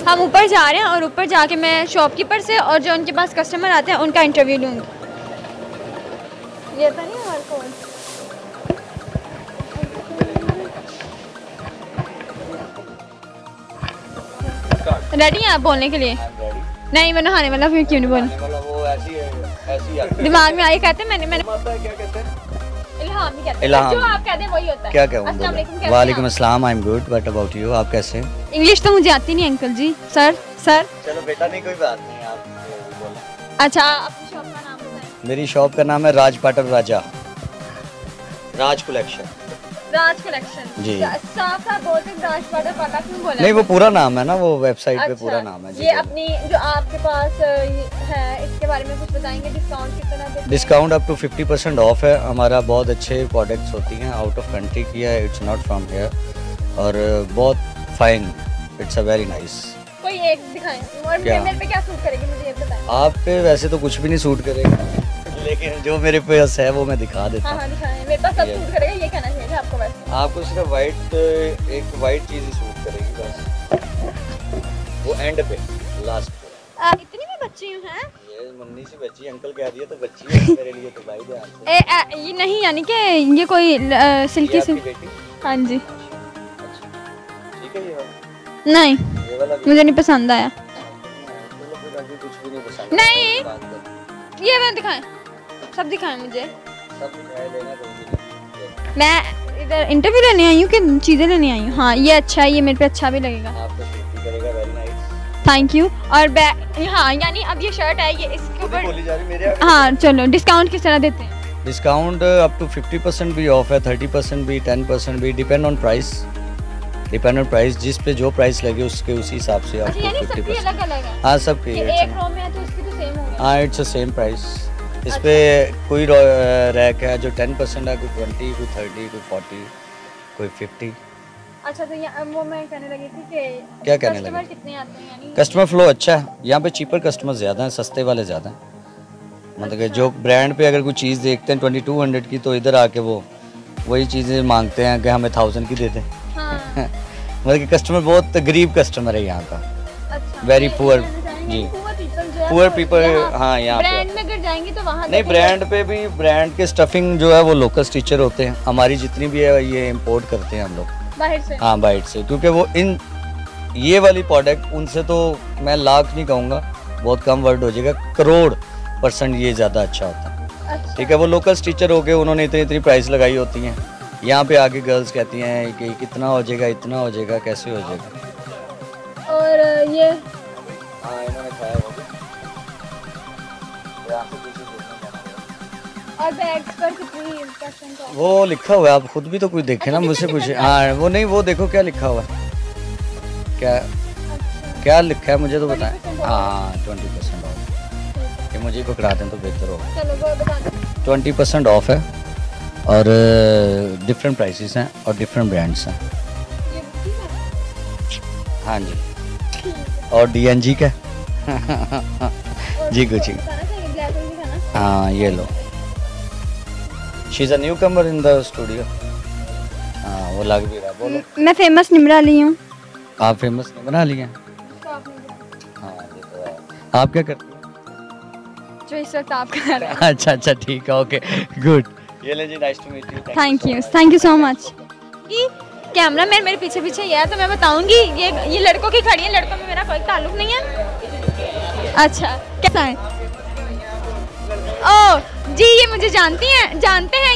हम ऊपर जा रहे हैं और ऊपर जाके मैं शॉपकीपर से और जो उनके पास कस्टमर आते हैं उनका इंटरव्यू लूँगी। ये तो नहीं हमारे फोन। रेडी हैं आप बोलने के लिए? नहीं मैं नहाने वाला, फिर क्यों नहीं बोलूं? वो ऐसी दिमाग में आई कहते हैं मैंने क्या कहते हैं? इल्हाम ही कहते हैं, इल्हाम। जो आप कहते हैं वही होता है। क्या कहूँ? अस्सलाम वालेकुम, कैसे हैं वालेकुम आप? अस्सलाम, I am good, what about you? आप कैसे हैं? इंग्लिश तो मुझे आती नहीं अंकल जी। सर चलो बेटा, नहीं कोई बात नहीं, आप बोलो। अच्छा अपनी शॉप का नाम बताएं। मेरी शॉप का नाम है राज पाटर राजा, राज कलेक्शन। राज कलेक्शन जी। साफ साफ बोलते हैं राज पाटर पाटा क्यों बोला? नहीं वो पूरा नाम है ना, वो वेबसाइट पे अच्छा, पूरा नाम है। ये अपनी जो आपके पास है इसके बारे में कुछ बताएंगे? डिस्काउंट कितना देते हैं? डिस्काउंट अप टू 50% ऑफ है। हमारा बहुत अच्छे प्रोडक्ट्स होती हैं, आउट ऑफ कंट्री की है, इट्स नॉट फ्रॉम हियर, और बहुत fine, it's a very nice. कोई एक दिखाएं और क्या? मेरे पे क्या सूट करेगी मुझे ये बताएं। आप पे वैसे तो कुछ भी नहीं सूट करेगा, लेकिन जो मेरे पास है वो मैं दिखा देता हूँ। हाँ दिखाएं, मेरे पास सब सूट करेगा, ये कहना चाहिए आपको। वैसे आपको सिर्फ एक वाइट चीज ही सूट करेगी बस, वो एंड पे लास्ट पे। इतनी भी बच्ची हूँ हैं? ये मुन्नी सी बच्ची, अंकल कह रही है तो बच्ची है मेरे लिए तो भाई ध्यान से। ये नहीं यानी कि ये कोई सिल्की सी? बेटी? हाँ जी। अच्छा ठीक है, ये वाला? नहीं ये वाला भी? मुझे नहीं पसंद आया। चलो फिर अभी कुछ भी नहीं पसंद। नहीं। बात कर। ये वाला दिखाएं, सब दिखाएं मुझे। सब दिखाई देना दूंगी। मैं इधर इंटरव्यू लेने आई हूँ कि चीज़ें लेने आई हूँ? हाँ ये अच्छा है, ये मेरे पे अच्छा भी लगेगा। आपको सूट भी करेगा, वेरी नाइस। Thank you. और हाँ यानी अब ये शर्ट है, ये इसके ऊपर बोली जा रही मेरे। हाँ चलो डिस्काउंट किस तरह देते हैं? डिस्काउंट अप टू 50% भी ऑफ है, 30% भी, 10% भी, डिपेंड ऑन प्राइस। जिस पे जो प्राइस लगे उसके उसी हिसाब से अच्छा आपको यानी सबकी 50%। अलग अलग है? हाँ सबके कि एक रो में है तो इसकी तो सेम होगा? हाँ इट्स सेम प्राइस। इस पे कोई रैक है जो 10% है, कोई 20, कोई 30, कोई 40, कोई 50। अच्छा तो वो मैं कहने लगी थी कि क्या कहने लगी? कस्टमर कितने आते हैं यानी? कस्टमर फ्लो अच्छा है यहाँ पे, चीपर कस्टमर ज़्यादा हैं, सस्ते वाले ज़्यादा हैं। मतलब कि जो ब्रांड पे अगर कोई चीज़ देखते हैं 2200 की, तो इधर आके वो वही चीज़ें मांगते हैं कि हमें 1000 की दे दें। हाँ। मतलब कि कस्टमर बहुत गरीब कस्टमर है यहाँ का, अच्छा वेरी पुअर जी, पुअर पीपल। हाँ यहाँ पे ब्रांड में अगर जाएंगे तो वहाँ नहीं, ब्रांड पे भी ब्रांड के स्टफिंग जो है वो लोकल स्टिचर होते हैं। हमारी जितनी भी है ये इंपोर्ट करते हैं हम लोग बाहर से। हाँ बाइट से, क्योंकि वो ये वाली प्रोडक्ट उनसे तो मैं लाख नहीं कहूँगा, बहुत कम वर्ड हो जाएगा, करोड़% ये ज़्यादा अच्छा होता है। अच्छा। ठीक है, वो लोकल स्टिचर हो गए, उन्होंने इतनी प्राइस लगाई होती हैं। यहाँ पे आके गर्ल्स कहती हैं कि कितना हो जाएगा, इतना हो जाएगा, कैसे हो जाएगा। और ये हाँ इन्होंने खाया वो भी। और बैग्स पर कितनी परसेंट ऑफ? वो लिखा हुआ है, आप खुद भी तो कुछ देखे ना, मुझसे पूछे। हाँ वो नहीं, वो देखो क्या लिखा हुआ है, क्या लिखा है मुझे तो बताएं। हाँ 20% ऑफ, ये मुझे पकड़ा दें तो बेहतर होगा। चलो वो बता दो। 20% ऑफ है और डिफरेंट प्राइसेस हैं और डिफरेंट ब्रांड्स हैं। ये ठीक है? हाँ जी, और DNG का जी कुछ बताना चाहिए, ब्लैक वाली दिखाना। हाँ ये लो, she is a newcomer in the studio. हाँ वो लग भी रहा है। बोलो। मैं फेमस निमरा ली हूँ। आप फेमस नहीं बना लिए हैं? हाँ ये तो है। आप क्या करते हैं? जो इस वक्त आप कर रहे हैं। अच्छा ठीक है, ओके गुड। ये ले जी, nice to meet you. Thank you so much. Cameraman मेरे पीछे पीछे ही है तो मैं बताऊंगी, ये लड़कों की खड़ी है, लड़कों में मेरा कोई ताल्लुक नहीं है। अच्छा कैसा है? ओह जी ये मुझे जानते हैं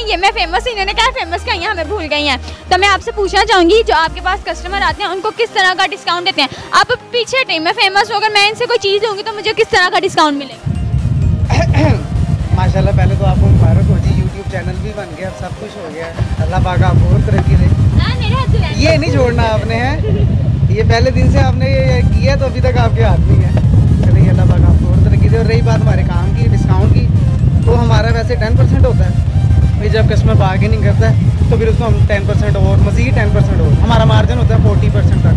ये मैं फेमस, इन्होंने क्या फेमस कही है, हमें भूल गई हैं। तो मैं आपसे पूछना चाहूँगी जो आपके पास कस्टमर आते हैं उनको किस तरह का डिस्काउंट देते हैं? आप पीछे हटें, मैं फेमस हूँ, अगर मैं इनसे कोई चीज़ दूँगी तो मुझे किस तरह का डिस्काउंट मिलेगा? माशाल्लाह, पहले तो आपको मुबारक हो जी, यूट्यूब चैनल भी बन गया, सब कुछ हो गया, अल्लाह पाक आपको और तरक्की दे। ये नहीं छोड़ना आपने है, ये पहले दिन से आपने ये किया तो अभी तक आपके हाथ में है। चलिए अल्लाह पाक आपको और तरक्की दे। और रही बात हमारे काम की, डिस्काउंट की, तो हमारा वैसे 10% होता है भाई, जब कस्टमर बार्गेनिंग करता है तो फिर उसको हम 10% और मज़ीद 10% और हमारा मार्जिन होता है 40% तक।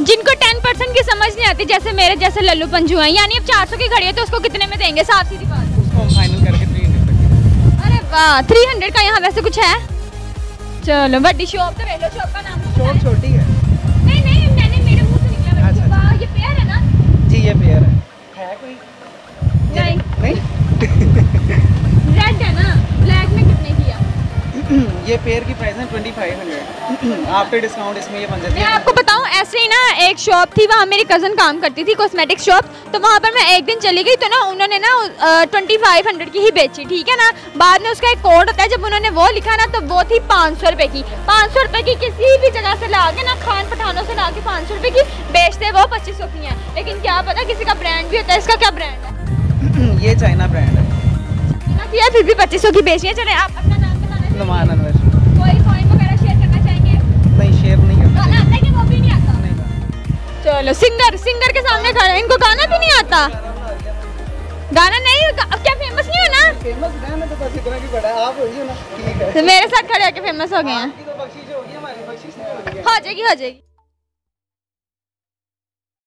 जिनको 10% की समझ नहीं आती, जैसे मेरे जैसे लल्लू पंजू हैं, यानी अब 400 की घड़ी है तो उसको कितने में देंगे? साफ सीधी बात, उसको हम फाइनल करके 300 तक। अरे वाह, 300 का यहाँ वैसे कुछ है? चलो बड़ी शॉप तो ले लो, शॉप का नाम शॉप छोटी है। नहीं मैंने मेरे मुंह से निकला अच्छा अच्छा। वाह, ये पेयर है ना? जी ये पेयर है कोई? नहीं, नहीं रेड है ना? ब्लैक में कितने की है? ये पेयर की प्राइस है 2500 आफ्टर डिस्काउंट इसमें ये बन जाती मैं है। आपको बताऊं, ऐसे ही ना एक शॉप थी, वहाँ मेरी कज़न काम करती थी, कॉस्मेटिक शॉप। तो वहाँ पर मैं एक दिन चली गई तो ना उन्होंने ना 2500 की ही बेची, ठीक है ना। बाद में उसका एक कोड होता है, जब उन्होंने वो लिखा ना तो वो थी 500 रुपये की। 500 रुपये की किसी भी जगह से ला के ना, खान पठानों से ला के 500 रुपये की बेचते वो 2500 की हैं। लेकिन क्या पता किसी का ब्रांड भी होता है। इसका क्या ब्रांड है? ये चाइना ब्रांड है। किया फिर भी 2500 की बेची है। चले आप अपना नाम बताना। नुमान अनवर। कोई कॉइन वगैरह शेयर करना चाहेंगे? नहीं शेयर नहीं करना गाना आता है कि वो भी नहीं आता? नहीं। चलो सिंगर के सामने खड़े हैं, इनको गाना भी नहीं आता? गाना नहीं, क्या फेमस नहीं हो ना? फेमस गाना तो बस इतना की बड़ा आप होइए ना, ठीक है। तो मेरे साथ खड़े होके फेमस हो गए हैं। आपकी तो बख्शीश होगी, हमारी बख्शीश नहीं होगी। हो जाएगी, हो जाएगी।